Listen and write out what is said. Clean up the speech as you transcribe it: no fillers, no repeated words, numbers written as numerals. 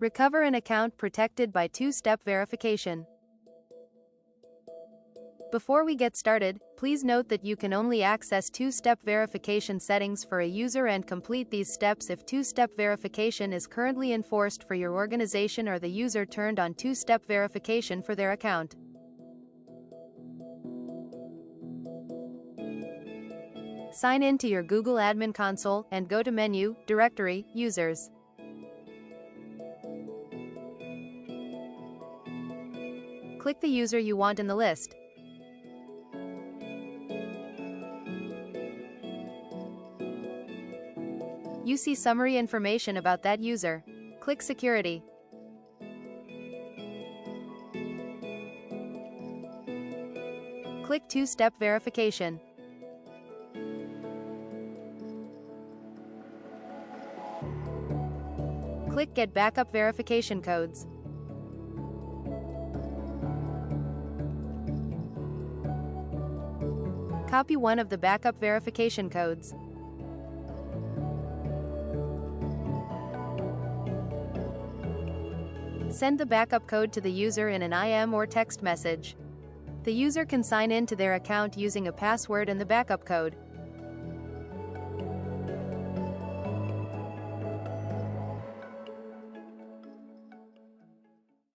Recover an account protected by two-step verification. Before we get started, please note that you can only access two-step verification settings for a user and complete these steps if two-step verification is currently enforced for your organization or the user turned on two-step verification for their account. Sign in to your Google Admin Console and go to Menu, Directory, Users. Click the user you want in the list. You see summary information about that user. Click Security. Click Two-Step Verification. Click Get Backup Verification Codes. Copy one of the backup verification codes. Send the backup code to the user in an IM or text message. The user can sign in to their account using a password and the backup code.